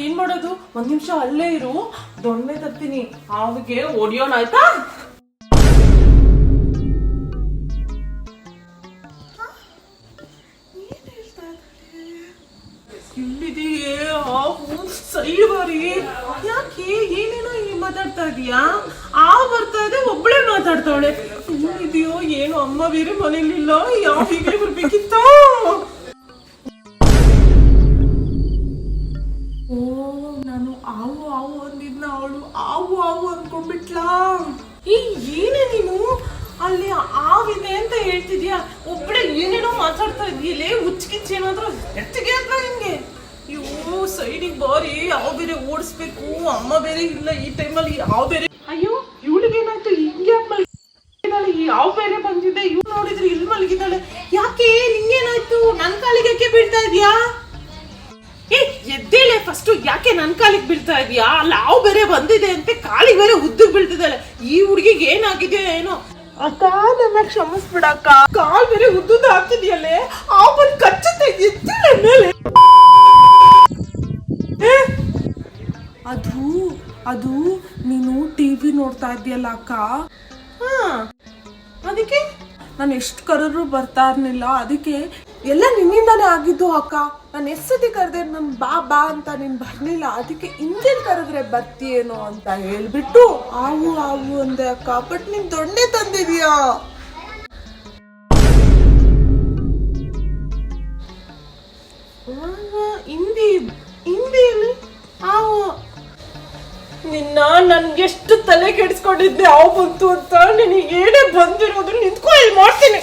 ಏನ್ ಮಾಡೋದು? ಒಂದ್ ನಿಮಿಷ ಅಲ್ಲೇ ಇರು, ದೊಣ್ಣೆ ತರ್ತೀನಿ, ಹಾವಿಗೆ ಹೊಡಿಯೋಣ ಆಯ್ತಾ? ಇಲ್ಲಿದೆಯೇ ಹಾವು ಸೈಡ್ ಬಾರಿ. ಯಾಕೆ ಏನೇನೋ ಮಾತಾಡ್ತಾ ಇದೀಯಾ? ಬರ್ತಾ ಇದೆ, ಒಬ್ಬಳೇ ಮಾತಾಡ್ತಾವಳೆ. ಇಲ್ಲಿದೆಯೋ ಏನು, ಅಮ್ಮ ಬೇರೆ ಮನೇಲಿಲ್ಲ, ಯಾವಿಗೆ ಬರ್ಬೇಕಿತ್ತ? ಓ, ನಾನು ಹಾವು ಹಾವು ಅಂದಿದ್ನ, ಅವಳು ಹಾವು ಹಾವು ಅನ್ಕೊಂಡ್ಬಿಟ್ಲಾ? ಏನೇ ನೀನು ಅಲ್ಲಿ ಹಾವಿದೆ ಅಂತ ಹೇಳ್ತಿದ್ಯಾ, ಒಬ್ಬಳೆ ಏನೇನೋ ಮಾತಾಡ್ತಾ ಇದೀಯಲೇ, ಹುಚ್ಚಿಗಿಚ್ಚ ಏನಾದ್ರೂ ಹೆಚ್ಚಿಗೆ ಅಂತ ಹಿಂಗೆ. ಅಯ್ಯೋ ಸೈಡಿಗೆ ಬಾರಿ, ಯಾವ ಬೇರೆ ಓಡಿಸ್ಬೇಕು, ಅಮ್ಮ ಬೇರೆ ಇಲ್ಲ ಈ ಟೈಮಲ್ಲಿ, ಯಾವ ಬೇರೆ. ಅಯ್ಯೋ ಇವಳಿಗೇನಾಯ್ತು, ಹಿಂಗೆ ಮಲಗಿದ್ದಾಳೆ, ಯಾವ ಬೇರೆ ಬಂದಿದೆ, ಇವ್ಳು ನೋಡಿದ್ರೆ ಇಲ್ಲಿ ಮಲಗಿದ್ದಾಳೆ. ಯಾಕೆ ನಿಂಗೇನಾಯ್ತು? ನನ್ ಕಾಲಿಗೆ ಯಾಕೆ ಬೀಳ್ತಾ ಇದೀಯಾ? ಎದ್ದೇಳೆ ಫಸ್ಟ್, ಯಾಕೆ ನನ್ ಕಾಲಿಗೆ ಬೀಳ್ತಾ ಇದೀಯಾ? ಅಲ್ಲಿ ಹಾವು ಬೇರೆ ಬಂದಿದೆ ಅಂತೆ, ಕಾಲಿಗೆ ಬೇರೆ ಉದ್ದಕ್ಕೆ ಬೀಳ್ತಿದ್ದಾಳೆ. ಈ ಹುಡುಗಿಗೆ ಏನಾಗಿದೆಯೋ ಏನೋ. ಅಕ್ಕ ನನ್ನ ಕ್ಷಮಿಸ್ಬಿಡಕ್ಕ, ಕಾಲ್ ಬೇರೆ ಉದ್ದುದ ಆಗ್ತಿದ್ಯಲ್ಲೇ, ಹಾವು ಬಂದು ಕಚ್ಚುತ್ತೆ, ಎದ್ದೇಳೆ ಮೇಲೆ. ಅದು ನೀನು ಟಿವಿ ನೋಡ್ತಾ ಇದ್ಯಲ್ಲ ಅಕ್ಕ, ಅದಕ್ಕೆ ನಾನು ಎಷ್ಟು ಕರೆದ್ರು ಬರ್ತಾ ಇರ್ಲಿಲ್ಲ, ಅದಕ್ಕೆ ಎಲ್ಲ ನಿನ್ನಿಂದಾನೇ ಆಗಿದ್ದು ಅಕ್ಕ. ನಾನು ಎಷ್ಟು ಸತಿ ಕರೆದೆ, ನನ್ ಬಾ ಬಾ ಅಂತ ನೀನ್ ಬರ್ಲಿಲ್ಲ, ಅದಕ್ಕೆ ಹಿಂದೇನ್ ಕರೆದ್ರೆ ಬರ್ತೀಯೇನೋ ಅಂತ ಹೇಳ್ಬಿಟ್ಟು ಹಾವು ಹಾವು ಅಂದೆ ಅಕ್ಕ. ಬಟ್ ನೀನ್ ದೊಣ್ಣೆ ತಂದಿದ್ಯಾ? ಹಿಂದಿಯಲ್ಲಿ ಹಾವು. ನಿನ್ನ ನನ್ಗೆಷ್ಟು ತಲೆ ಕೆಡಿಸ್ಕೊಂಡಿದ್ದೆ ಹಾವು ಬಂತು ಅಂತ. ನಿನಗೆ ಏನೇ ಬಂದಿರೋದು, ನಿಂತ್ಕೊ, ಇಲ್ಲಿ ಮಾಡ್ತೀನಿ.